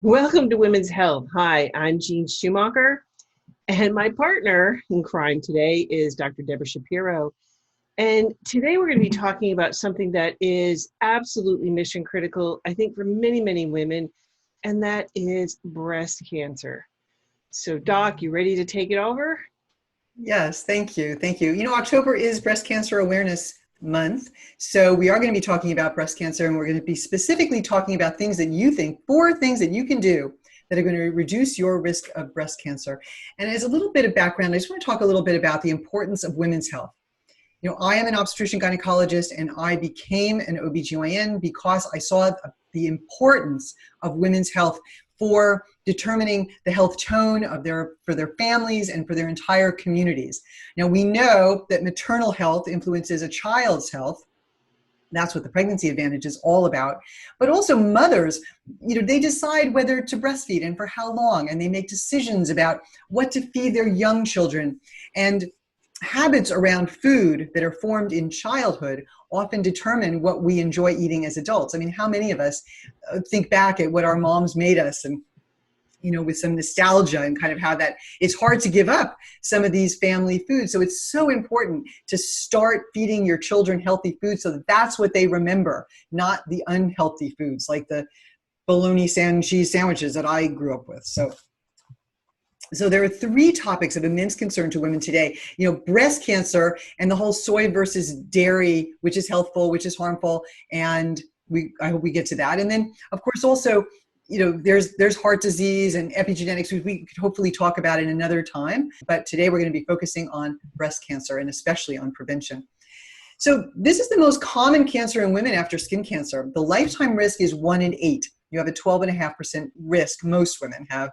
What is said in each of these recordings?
Welcome to Women's Health. Hi, I'm Jeanne Schumacher, and my partner in crime today is Dr. Debra Shapiro. And today we're going to be talking about something that is absolutely mission critical, I think, for many, many women, and that is breast cancer. So, Doc, you ready to take it over? Yes, thank you. Thank you. October is Breast Cancer Awareness Month. So we are going to be talking about breast cancer, and we're going to be specifically talking about four things that you can do that are going to reduce your risk of breast cancer. And as a little bit of background, I just want to talk a little bit about the importance of women's health. I am an obstetrician gynecologist, and I became an OBGYN because I saw the importance of women's health for determining the health tone for their families and for their entire communities. Now, we know that maternal health influences a child's health. That's what the pregnancy advantage is all about. But also mothers, they decide whether to breastfeed and for how long, and they make decisions about what to feed their young children. And habits around food that are formed in childhood often determine what we enjoy eating as adults. I mean, how many of us think back at what our moms made us and with some nostalgia, and kind of how that it's hard to give up some of these family foods. So it's so important to start feeding your children healthy foods so that that's what they remember, not the unhealthy foods like the bologna and cheese sandwiches that I grew up with. So there are three topics of immense concern to women today. Breast cancer and the whole soy versus dairy, which is healthful, which is harmful, and I hope we get to that. And then, of course, also, there's heart disease and epigenetics, which we could hopefully talk about in another time. But today we're going to be focusing on breast cancer and especially on prevention. So this is the most common cancer in women after skin cancer. The lifetime risk is 1 in 8. You have a 12.5% risk, most women have.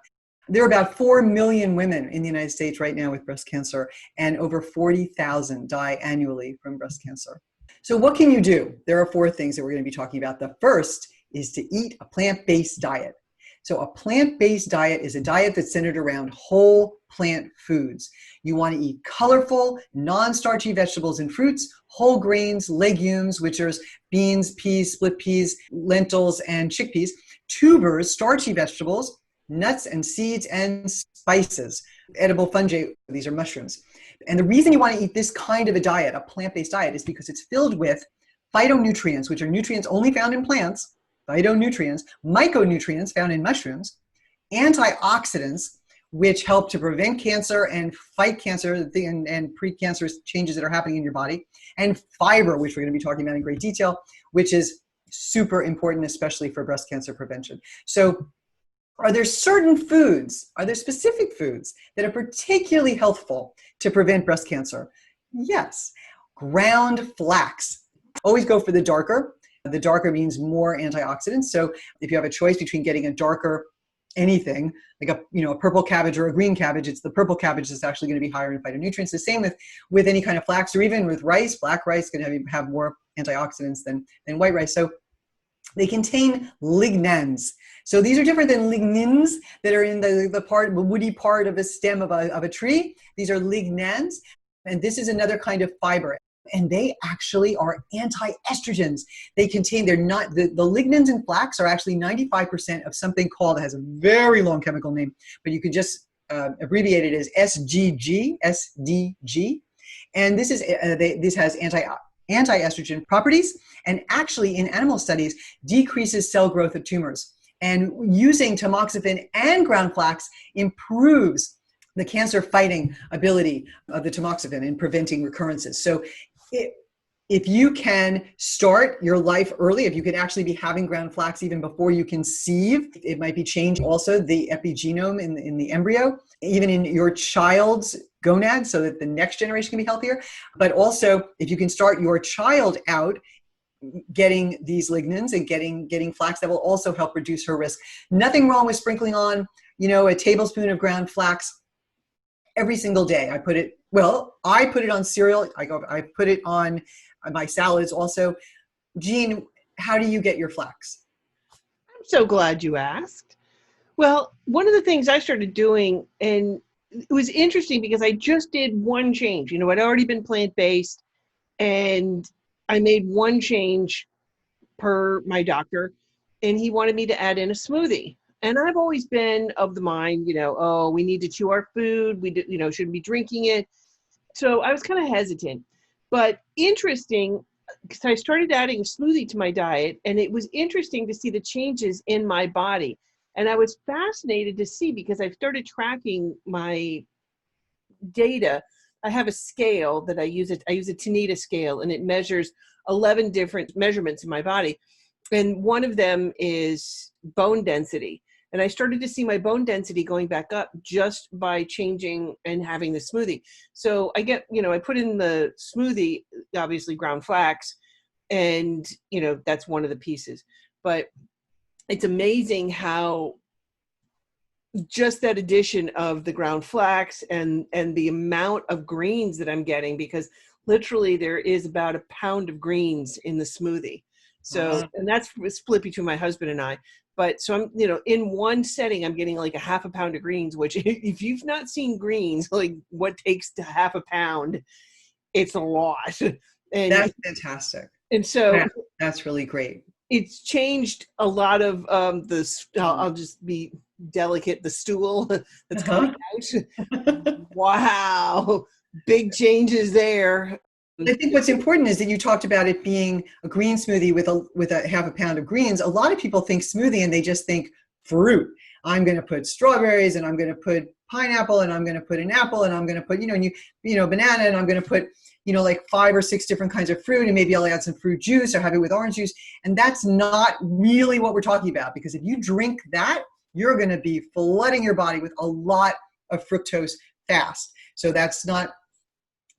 There are about 4 million women in the United States right now with breast cancer, and over 40,000 die annually from breast cancer. So what can you do? There are 4 things that we're going to be talking about. The first is to eat a plant-based diet. So a plant-based diet is a diet that's centered around whole plant foods. You want to eat colorful, non-starchy vegetables and fruits, whole grains, legumes, which are beans, peas, split peas, lentils, and chickpeas, tubers, starchy vegetables, nuts and seeds, and spices, edible fungi. These are mushrooms. And the reason you want to eat this kind of a diet, a plant-based diet, is because it's filled with phytonutrients, which are nutrients only found in plants, phytonutrients, myconutrients found in mushrooms, antioxidants, which help to prevent cancer and fight cancer and precancerous changes that are happening in your body, and fiber, which we're going to be talking about in great detail, which is super important, especially for breast cancer prevention. So are there specific foods that are particularly healthful to prevent breast cancer? Yes. Ground flax. Always go for the darker. The darker means more antioxidants. So if you have a choice between getting a darker anything, like a purple cabbage or a green cabbage, it's the purple cabbage that's actually going to be higher in phytonutrients. The same with any kind of flax, or even with rice. Black rice can have more antioxidants than white rice. So they contain lignans. So these are different than lignins that are in the woody part of a stem of a tree. These are lignans, and this is another kind of fiber. And they actually are anti-estrogens. The lignans in flax are actually 95% of something called, it has a very long chemical name, but you could just abbreviate it as SDG. And this has anti-estrogen properties, and actually in animal studies decreases cell growth of tumors. And using tamoxifen and ground flax improves the cancer fighting ability of the tamoxifen in preventing recurrences. So if you can start your life early, if you can actually be having ground flax even before you conceive, it might be changing also the epigenome in the embryo, even in your child's gonads, so that the next generation can be healthier. But also, if you can start your child out getting these lignans and getting flax, that will also help reduce her risk. Nothing wrong with sprinkling on, a tablespoon of ground flax every single day. I put it on cereal. I put it on my salads also. Jeanne, how do you get your flax? I'm so glad you asked. Well, one of the things I started doing, and it was interesting because I just did one change. I'd already been plant-based, and I made one change per my doctor, and he wanted me to add in a smoothie. And I've always been of the mind, oh, we need to chew our food. Shouldn't be drinking it. So I was kind of hesitant, but interesting because I started adding a smoothie to my diet, and it was interesting to see the changes in my body. And I was fascinated to see, because I've started tracking my data. I have a scale that I use. I use a Tanita scale, and it measures 11 different measurements in my body. And one of them is bone density. And I started to see my bone density going back up just by changing and having the smoothie. So I put in the smoothie, obviously ground flax, and, that's one of the pieces. But it's amazing how just that addition of the ground flax and the amount of greens that I'm getting, because literally there is about a pound of greens in the smoothie. So, and that's split between my husband and I. But so I'm, in one setting, I'm getting like a half a pound of greens, which if you've not seen greens, like what takes to half a pound, it's a lot. And that's fantastic. And so that's really great. It's changed a lot of I'll just be delicate, the stool that's coming out. Wow. Big changes there. I think what's important is that you talked about it being a green smoothie with a half a pound of greens. A lot of people think smoothie and they just think fruit. I'm going to put strawberries, and I'm going to put pineapple, and I'm going to put an apple, and I'm going to put, banana, and I'm going to put, like 5 or 6 different kinds of fruit, and maybe I'll add some fruit juice or have it with orange juice. And that's not really what we're talking about, because if you drink that, you're going to be flooding your body with a lot of fructose fast. So that's not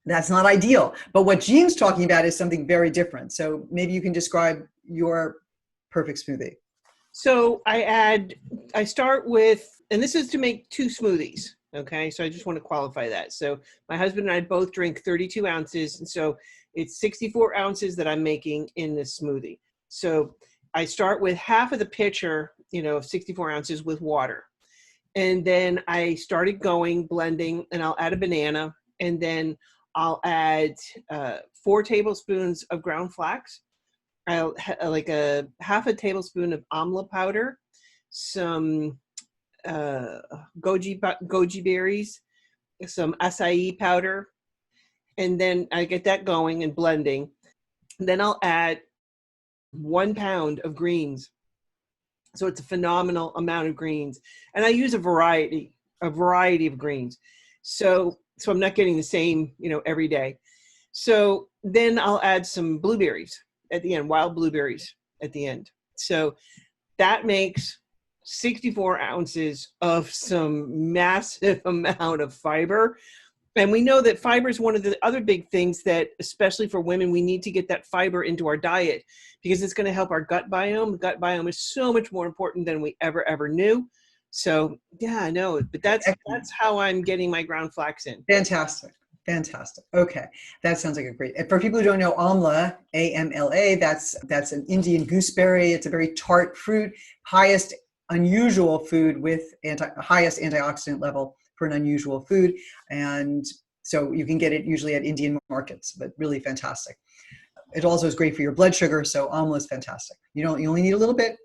ideal. But what Jeanne's talking about is something very different. So maybe you can describe your perfect smoothie. So I start with, and this is to make 2 smoothies. Okay. So I just want to qualify that. So my husband and I both drink 32 ounces. And so it's 64 ounces that I'm making in this smoothie. So I start with half of the pitcher, of 64 ounces with water. And then I started blending, and I'll add a banana, and then I'll add 4 tablespoons of ground flax. I'll like a half a tablespoon of amla powder, some goji berries, some acai powder, and then I get that going and blending. Then I'll add 1 pound of greens. So it's a phenomenal amount of greens, and I use a variety of greens. So I'm not getting the same, every day. So then I'll add some blueberries at the end, wild blueberries at the end. So that makes 64 ounces of some massive amount of fiber. And we know that fiber is one of the other big things that, especially for women, we need to get that fiber into our diet, because it's going to help our gut biome. The gut biome is so much more important than we ever knew. So yeah, I know, but that's how I'm getting my ground flax in. Fantastic. Okay. That sounds like a great, for people who don't know, amla, AMLA, that's an Indian gooseberry. It's a very tart fruit, highest unusual food with highest antioxidant level for an unusual food. And so you can get it usually at Indian markets, but really fantastic. It also is great for your blood sugar. So amla is fantastic. You only need a little bit,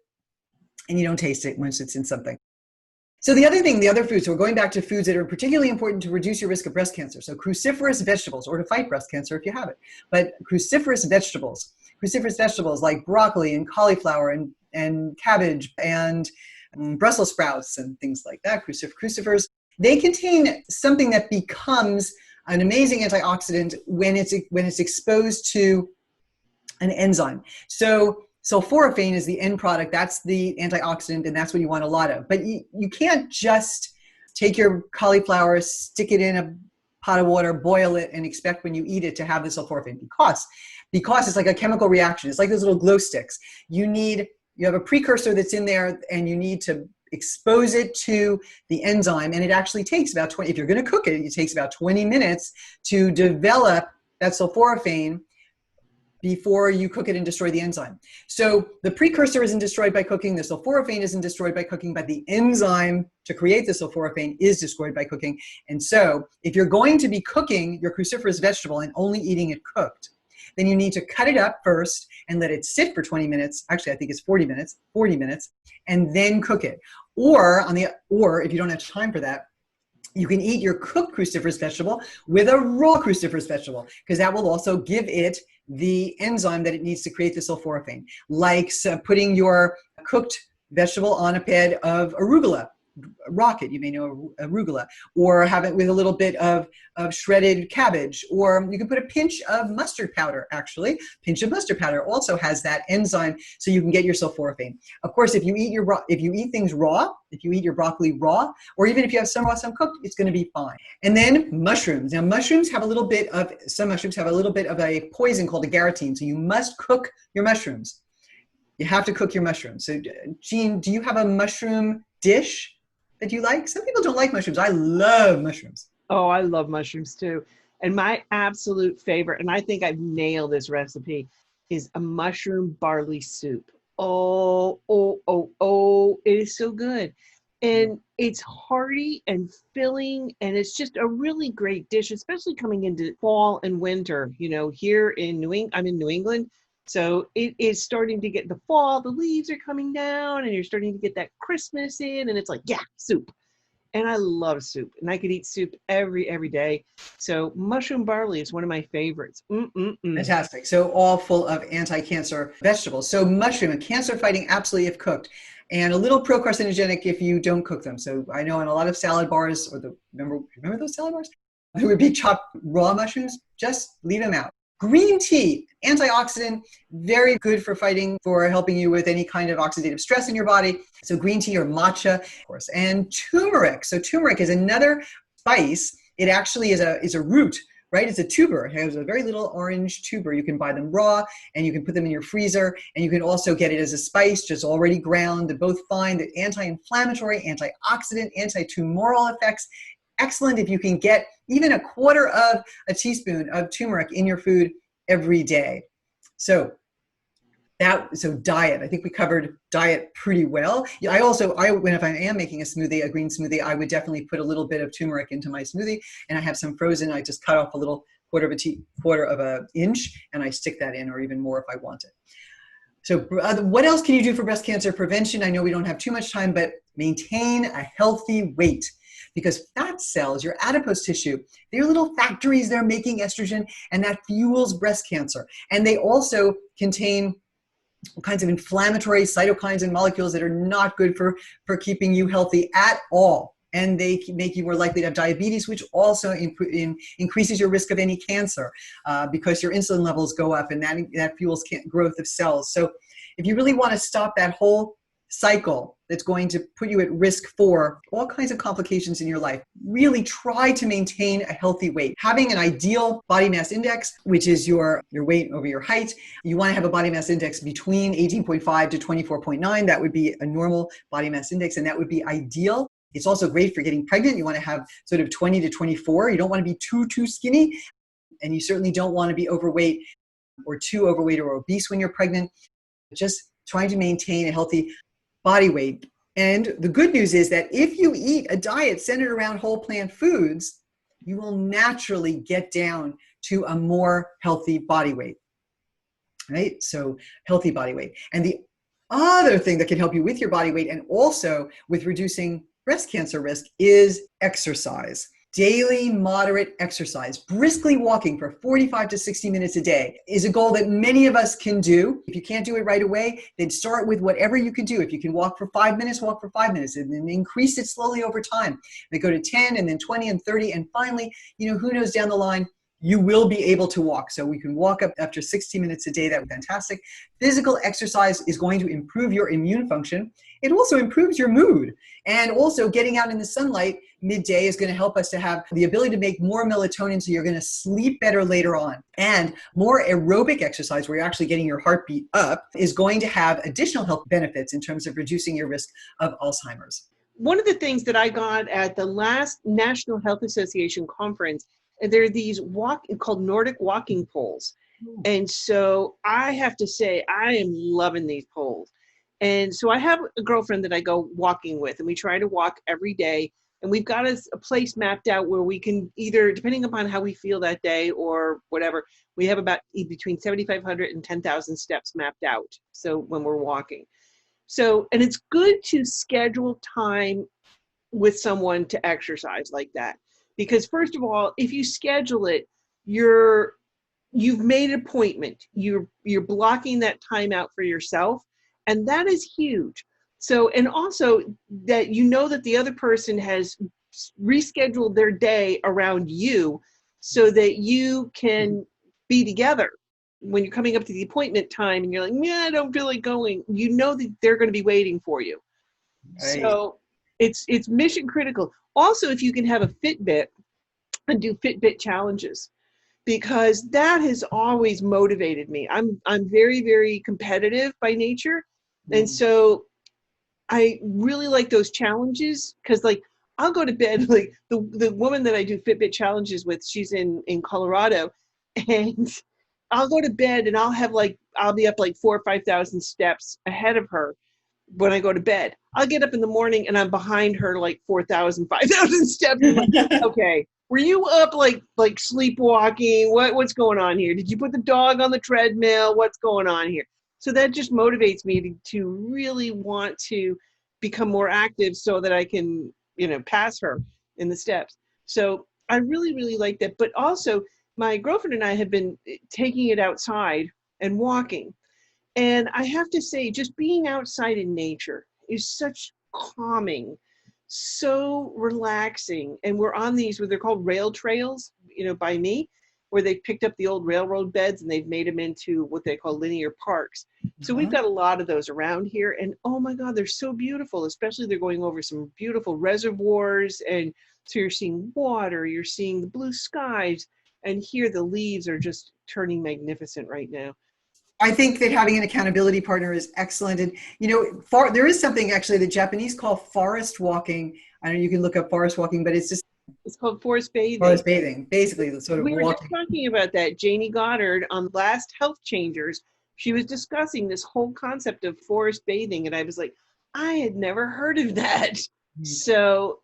and you don't taste it once it's in something. So the other foods, so we're going back to foods that are particularly important to reduce your risk of breast cancer. So cruciferous vegetables, or to fight breast cancer if you have it. But cruciferous vegetables like broccoli and cauliflower and cabbage and Brussels sprouts and things like that, crucifers, they contain something that becomes an amazing antioxidant when it's exposed to an enzyme. So sulforaphane is the end product. That's the antioxidant, and that's what you want a lot of. But you can't just take your cauliflower, stick it in a pot of water, boil it, and expect when you eat it to have the sulforaphane, because it's like a chemical reaction. It's like those little glow sticks. You have a precursor that's in there, and you need to expose it to the enzyme. And it actually takes about 20, if you're going to cook it, it takes about 20 minutes to develop that sulforaphane before you cook it and destroy the enzyme. So the precursor isn't destroyed by cooking, the sulforaphane isn't destroyed by cooking, but the enzyme to create the sulforaphane is destroyed by cooking. And so if you're going to be cooking your cruciferous vegetable and only eating it cooked, then you need to cut it up first and let it sit for 20 minutes. Actually, I think it's 40 minutes, and then cook it. Or if you don't have time for that, you can eat your cooked cruciferous vegetable with a raw cruciferous vegetable, because that will also give it the enzyme that it needs to create the sulforaphane. Like putting your cooked vegetable on a bed of arugula, rocket, you may know arugula, or have it with a little bit of shredded cabbage, or you can put a pinch of mustard powder. Actually, pinch of mustard powder also has that enzyme, so you can get your sulforaphane. Of course, if you eat things raw, if you eat your broccoli raw, or even if you have some raw, some cooked, it's going to be fine. And then mushrooms. Now, some mushrooms have a little bit of a poison called agarotine, so you must cook your mushrooms. You have to cook your mushrooms. So, Jeanne, do you have a mushroom dish that you like? Some people don't like mushrooms. I love mushrooms. Oh, I love mushrooms too. And my absolute favorite, and I think I've nailed this recipe, is a mushroom barley soup. Oh, it is so good. And it's hearty and filling, and it's just a really great dish, especially coming into fall and winter. You know, here in New England, I'm in New England, so it is starting to get the fall, the leaves are coming down, and you're starting to get that Christmas in, and it's like, yeah, soup. And I love soup, and I could eat soup every day. So mushroom barley is one of my favorites. Fantastic. So all full of anti-cancer vegetables. So mushroom, a cancer fighting absolutely if cooked, and a little pro-carcinogenic if you don't cook them. So I know in a lot of salad bars, remember those salad bars? There would be chopped raw mushrooms. Just leave them out. Green tea, antioxidant, very good for helping you with any kind of oxidative stress in your body. So green tea or matcha, of course, and turmeric. So turmeric is another spice. It actually is a root, right? It's a tuber. It has a very little orange tuber. You can buy them raw, and you can put them in your freezer, and you can also get it as a spice, just already ground. They're both fine. They're anti-inflammatory, antioxidant, anti-tumoral effects. Excellent if you can get even a quarter of a teaspoon of turmeric in your food every day. So diet, I think we covered diet pretty well. If I am making a green smoothie, I would definitely put a little bit of turmeric into my smoothie, and I have some frozen. I just cut off a little quarter of an inch, and I stick that in, or even more if I want it. So what else can you do for breast cancer prevention? I know we don't have too much time, but maintain a healthy weight. Because fat cells, your adipose tissue, they're little factories. They're making estrogen, and that fuels breast cancer. And they also contain all kinds of inflammatory cytokines and molecules that are not good for keeping you healthy at all. And they make you more likely to have diabetes, which also increases your risk of any cancer because your insulin levels go up, and that fuels growth of cells. So if you really want to stop that whole cycle that's going to put you at risk for all kinds of complications in your life, really try to maintain a healthy weight. Having an ideal body mass index, which is your weight over your height. You want to have a body mass index between 18.5 to 24.9. That would be a normal body mass index, and that would be ideal. It's also great for getting pregnant. You want to have sort of 20 to 24. You don't want to be too skinny, and you certainly don't want to be overweight or too overweight or obese when you're pregnant. Just trying to maintain a healthy body weight. And the good news is that if you eat a diet centered around whole plant foods, you will naturally get down to a more healthy body weight, right? So healthy body weight. And the other thing that can help you with your body weight and also with reducing breast cancer risk is exercise. Daily moderate exercise, briskly walking for 45 to 60 minutes a day is a goal that many of us can do. If you can't do it right away, then start with whatever you can do. If you can walk for 5 minutes, walk for 5 minutes, and then increase it slowly over time. Then go to 10 and then 20 and 30. And finally, who knows down the line, you will be able to walk. So we can walk up after 60 minutes a day. That's fantastic. Physical exercise is going to improve your immune function. It also improves your mood. And also getting out in the sunlight midday is going to help us to have the ability to make more melatonin, so you're going to sleep better later on. And more aerobic exercise, where you're actually getting your heartbeat up, is going to have additional health benefits in terms of reducing your risk of Alzheimer's. One of the things that I got at the last National Health Association conference, there are these called Nordic walking poles. And so I have to say, I am loving these poles. And so I have a girlfriend that I go walking with, and we try to walk every day. And we've got a place mapped out where we can either, depending upon how we feel that day or whatever, we have about between 7,500 and 10,000 steps mapped out. So when we're walking. So, and it's good to schedule time with someone to exercise like that. Because first of all, if you schedule it, you've made an appointment. You're blocking that time out for yourself. And that is huge. So, and also that you know that the other person has rescheduled their day around you so that you can be together when you're coming up to the appointment time and you're like, yeah, I don't feel like going. You know that they're going to be waiting for you. Right. So it's mission critical. Also, if you can have a Fitbit and do Fitbit challenges, because that has always motivated me. I'm very, very competitive by nature. And so I really like those challenges because like I'll go to bed, like the woman that I do Fitbit challenges with, she's in Colorado, and I'll go to bed and I'll be up like 4,000 or 5,000 steps ahead of her when I go to bed. I'll get up in the morning and I'm behind her like 4,000, 5,000 steps. I'm like, okay, were you up like sleepwalking? What's going on here? Did you put the dog on the treadmill? What's going on here? So that just motivates me to really want to become more active so that I can, pass her in the steps. So I really, really like that. But also my girlfriend and I have been taking it outside and walking. And I have to say, just being outside in nature is such calming, so relaxing. And we're on these, they're called rail trails, by me, where they picked up the old railroad beds and they've made them into what they call linear parks. So we've got a lot of those around here. And oh my God, they're so beautiful, especially they're going over some beautiful reservoirs. And so you're seeing water, you're seeing the blue skies. And here the leaves are just turning magnificent right now. I think that having an accountability partner is excellent. And, there is something actually the Japanese call forest walking. I know you can look up forest walking, but it's called forest bathing. Forest bathing, basically the sort of we were walking. just talking about that. Jeanne Goddard on Last Health Changers, she was discussing this whole concept of forest bathing. And I was like, I had never heard of that. So.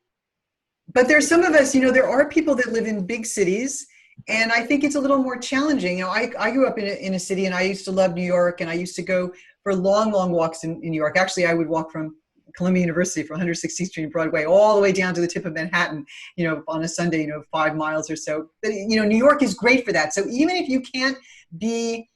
But there's some of us, there are people that live in big cities. And I think it's a little more challenging. I grew up in a city and I used to love New York, and I used to go for long, long walks in New York. Actually, I would walk from Columbia University from 116th Street and Broadway all the way down to the tip of Manhattan, on a Sunday, 5 miles or so. But, New York is great for that. So even if you can't be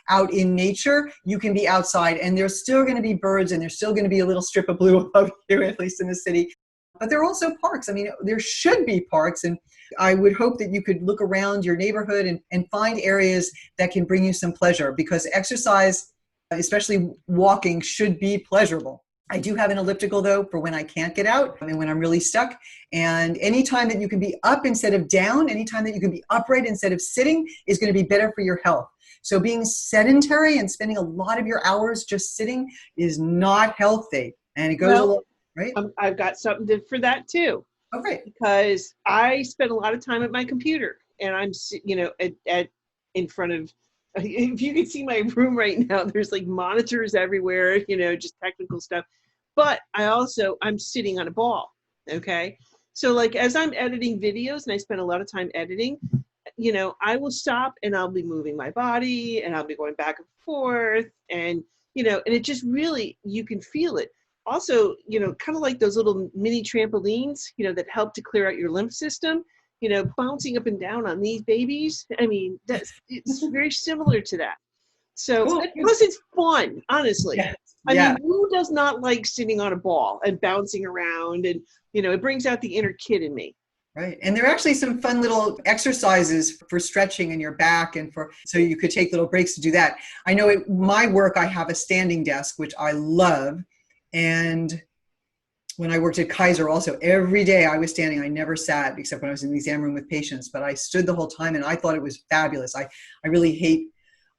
out in nature, you can be outside, and there's still going to be birds, and there's still going to be a little strip of blue above you, at least in the city. But there are also parks. I mean, there should be parks. And I would hope that you could look around your neighborhood and find areas that can bring you some pleasure, because exercise, especially walking, should be pleasurable. I do have an elliptical, though, for when I can't get out and when I'm really stuck. And anytime that you can be up instead of down, anytime that you can be upright instead of sitting is going to be better for your health. So being sedentary and spending a lot of your hours just sitting is not healthy. And it goes along. Right. I've got something for that too. Oh, great. Because I spend a lot of time at my computer, and I'm, in front of, if you can see my room right now, there's like monitors everywhere, just technical stuff. But I'm sitting on a ball. Okay. So like, as I'm editing videos, and I spend a lot of time editing, I will stop and I'll be moving my body and I'll be going back and forth, and, and it just really, you can feel it. Also, kind of like those little mini trampolines, that help to clear out your lymph system, bouncing up and down on these babies. I mean, it's very similar to that. So, cool. Plus it's fun, honestly. Yes. I mean, who does not like sitting on a ball and bouncing around? And, it brings out the inner kid in me. Right. And there are actually some fun little exercises for stretching in your back, and so you could take little breaks to do that. I know at my work, I have a standing desk, which I love. And when I worked at Kaiser also, every day I was standing. I never sat except when I was in the exam room with patients, but I stood the whole time, and I thought it was fabulous. I really hate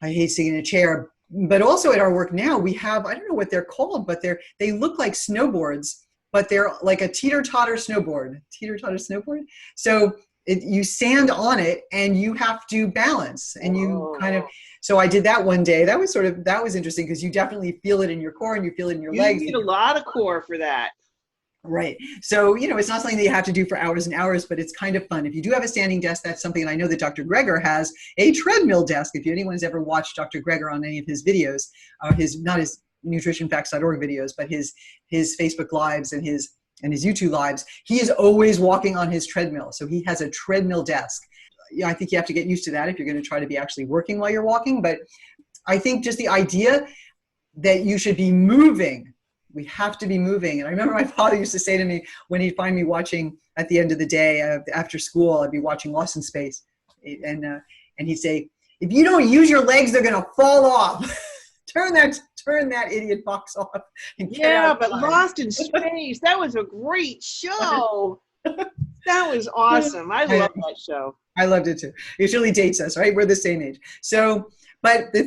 sitting in a chair. But also at our work now, we have, I don't know what they're called, but they look like snowboards, but they're like a teeter-totter snowboard. So you stand on it and you have to balance, and you so I did that one day. That was interesting, because you definitely feel it in your core and you feel it in your legs. You need a lot of core for that. Right. So, it's not something that you have to do for hours and hours, but it's kind of fun. If you do have a standing desk, that's something. And I know that Dr. Greger has a treadmill desk. If anyone's ever watched Dr. Greger on any of his videos, not his nutritionfacts.org videos, but his Facebook lives and his YouTube lives, he is always walking on his treadmill. So he has a treadmill desk. I think you have to get used to that if you're going to try to be actually working while you're walking. But I think just the idea that you should be moving. We have to be moving. And I remember my father used to say to me when he'd find me watching at the end of the day after school, I'd be watching Lost in Space. And he'd say, if you don't use your legs, they're going to fall off. turn that idiot box off. And get Yeah, but outside. Lost in Space, that was a great show. That was awesome. I love that show. I loved it too. It really dates us, right? We're the same age. So, but the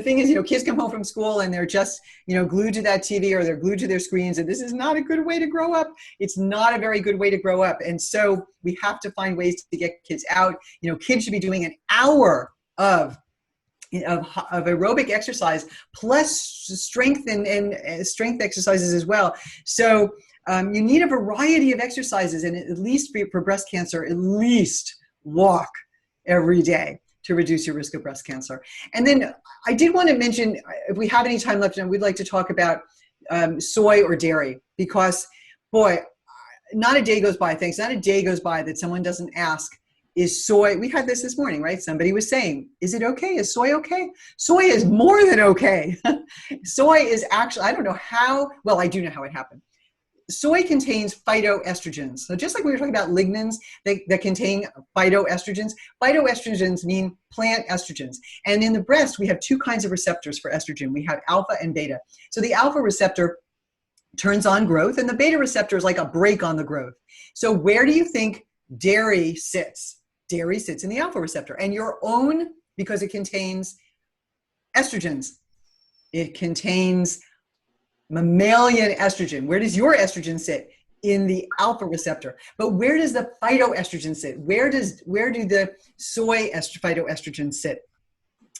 thing is, kids come home from school and they're just, glued to that TV or they're glued to their screens. And this is not a good way to grow up. It's not a very good way to grow up. And so we have to find ways to get kids out. Kids should be doing an hour of aerobic exercise plus strength and strength exercises as well. So you need a variety of exercises, and at least for breast cancer, at least walk every day to reduce your risk of breast cancer. And then I did want to mention, if we have any time left, and we'd like to talk about soy or dairy, because boy, not a day goes by, that someone doesn't ask, is soy, we had this morning, right? Somebody was saying, is it okay? Is soy okay? Soy is more than okay. Soy is actually, I don't know how, well, I do know how it happened. Soy contains phytoestrogens. So just like we were talking about lignans that contain phytoestrogens, phytoestrogens mean plant estrogens. And in the breast, we have two kinds of receptors for estrogen. We have alpha and beta. So the alpha receptor turns on growth, and the beta receptor is like a brake on the growth. So where do you think dairy sits? Dairy sits in the alpha receptor, and your own, because it contains estrogens. It contains mammalian estrogen. Where does your estrogen sit? In the alpha receptor. But where does the phytoestrogen sit? Where do the soy phytoestrogens sit?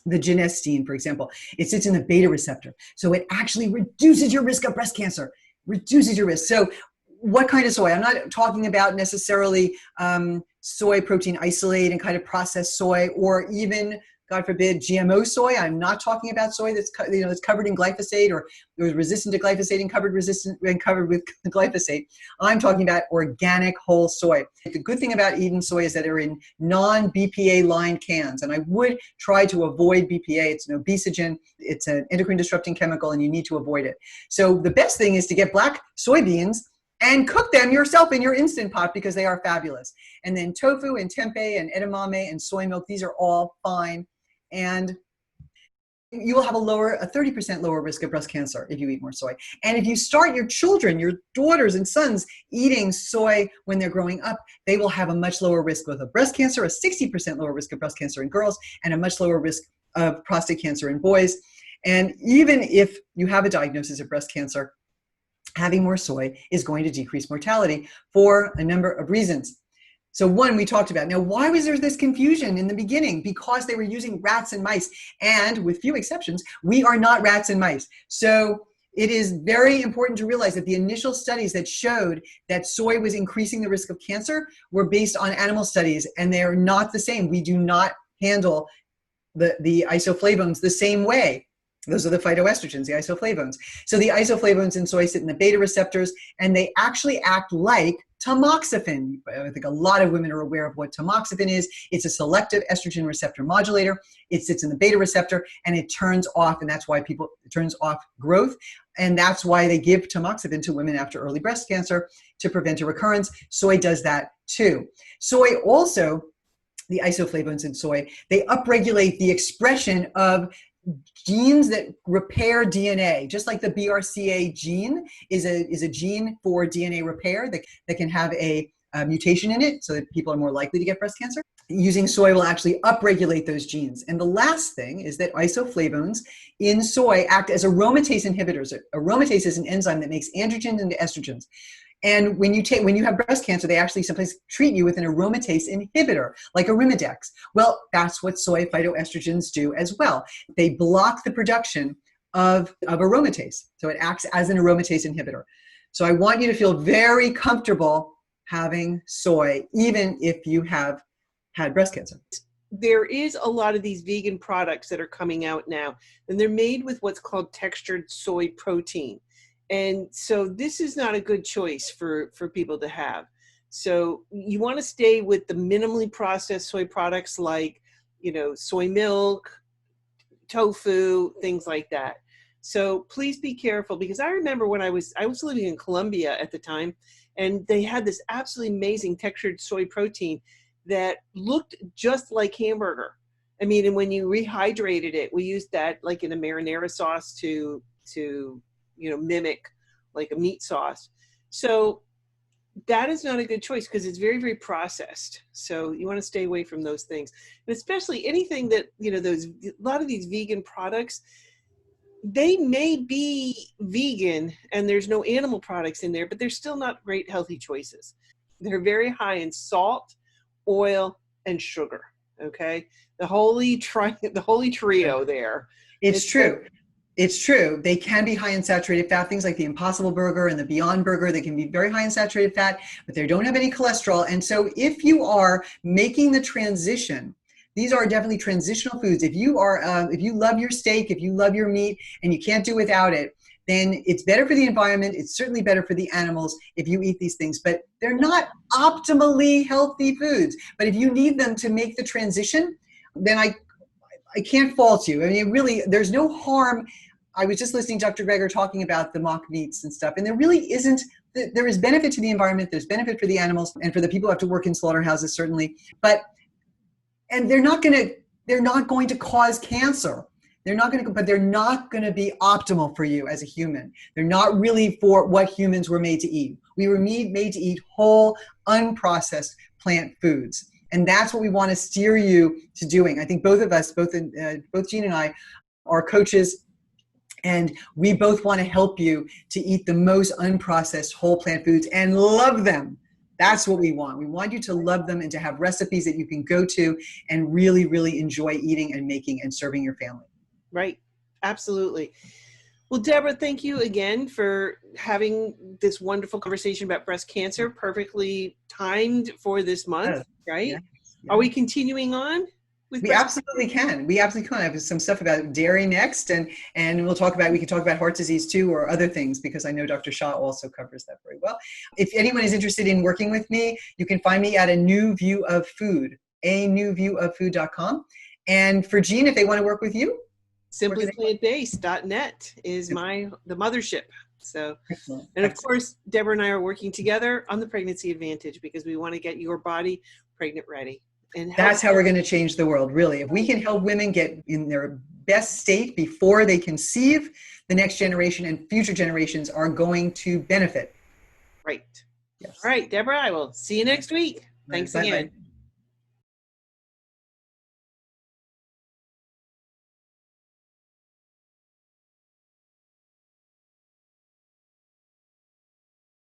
The genistein, for example, it sits in the beta receptor. So it actually reduces your risk of breast cancer, reduces your risk. So what kind of soy? I'm not talking about necessarily soy protein isolate and kind of processed soy, or even, God forbid, GMO soy. I'm not talking about soy that's covered in glyphosate or was resistant to glyphosate and covered with glyphosate. I'm talking about organic whole soy. The good thing about Eden soy is that they're in non-BPA lined cans, and I would try to avoid BPA. It's an obesogen, it's an endocrine disrupting chemical, and you need to avoid it. So the best thing is to get black soybeans and cook them yourself in your Instant Pot, because they are fabulous. And then tofu and tempeh and edamame and soy milk, these are all fine. And you will have a 30% lower risk of breast cancer if you eat more soy. And if you start your children, your daughters and sons, eating soy when they're growing up, they will have a much lower risk of breast cancer, a 60% lower risk of breast cancer in girls, and a much lower risk of prostate cancer in boys. And even if you have a diagnosis of breast cancer, having more soy is going to decrease mortality for a number of reasons. So one, we talked about. Now, why was there this confusion in the beginning? Because they were using rats and mice. And with few exceptions, we are not rats and mice. So it is very important to realize that the initial studies that showed that soy was increasing the risk of cancer were based on animal studies, and they are not the same. We do not handle the isoflavones the same way. Those are the phytoestrogens, the isoflavones. So the isoflavones in soy sit in the beta receptors, and they actually act like tamoxifen. I think a lot of women are aware of what tamoxifen is. It's a selective estrogen receptor modulator. It sits in the beta receptor, and it turns off, and that's why it turns off growth. And that's why they give tamoxifen to women after early breast cancer to prevent a recurrence. Soy does that too. Soy also, the isoflavones in soy, they upregulate the expression of genes that repair DNA, just like the BRCA gene is a gene for DNA repair that can have a mutation in it so that people are more likely to get breast cancer. Using soy will actually upregulate those genes. And the last thing is that isoflavones in soy act as aromatase inhibitors. Aromatase is an enzyme that makes androgens into estrogens. And when you have breast cancer, they actually sometimes treat you with an aromatase inhibitor, like Arimidex. Well, that's what soy phytoestrogens do as well. They block the production of aromatase. So it acts as an aromatase inhibitor. So I want you to feel very comfortable having soy, even if you have had breast cancer. There is a lot of these vegan products that are coming out now, and they're made with what's called textured soy protein. And so this is not a good choice for people to have. So you want to stay with the minimally processed soy products like, soy milk, tofu, things like that. So please be careful, because I remember when I was living in Colombia at the time, and they had this absolutely amazing textured soy protein that looked just like hamburger. I mean, and when you rehydrated it, we used that like in a marinara sauce to mimic like a meat sauce. So that is not a good choice because it's very, very processed. So you want to stay away from those things, and especially anything that, a lot of these vegan products, they may be vegan and there's no animal products in there, but they're still not great healthy choices. They're very high in salt, oil, and sugar. Okay. The holy trio there. It's true. It's true. They can be high in saturated fat, things like the Impossible Burger and the Beyond Burger. They can be very high in saturated fat, but they don't have any cholesterol. And so if you are making the transition, these are definitely transitional foods. If you love your steak, if you love your meat, and you can't do without it, then it's better for the environment. It's certainly better for the animals if you eat these things, but they're not optimally healthy foods. But if you need them to make the transition, then I can't fault you. I mean, really, there's no harm. I was just listening to Dr. Greger talking about the mock meats and stuff, and there really isn't. There is benefit to the environment. There's benefit for the animals and for the people who have to work in slaughterhouses, certainly. And they're not going to cause cancer. But they're not going to be optimal for you as a human. They're not really for what humans were made to eat. We were made to eat whole, unprocessed plant foods. And that's what we want to steer you to doing. I think both of us, both Jeanne and I, are coaches, and we both want to help you to eat the most unprocessed whole plant foods and love them. That's what we want. We want you to love them and to have recipes that you can go to and really, really enjoy eating and making and serving your family. Right. Absolutely. Well, Debra, thank you again for having this wonderful conversation about breast cancer, perfectly timed for this month, right? Yes. Are we continuing on? We absolutely can. We absolutely can. I have some stuff about dairy next, and we can talk about heart disease too, or other things, because I know Dr. Shah also covers that very well. If anyone is interested in working with me, you can find me at A New View of Food, anewviewoffood.com. And for Jeanne, if they want to work with you, simplyplantbased.net is the mothership. So, excellent. And of course, Debra and I are working together on the Pregnancy Advantage, because we want to get your body pregnant ready. And that's how we're going to change the world, really. If we can help women get in their best state before they conceive, the next generation and future generations are going to benefit. Right. Yes. All right, Debra, I will see you next week. Thanks again. Bye-bye.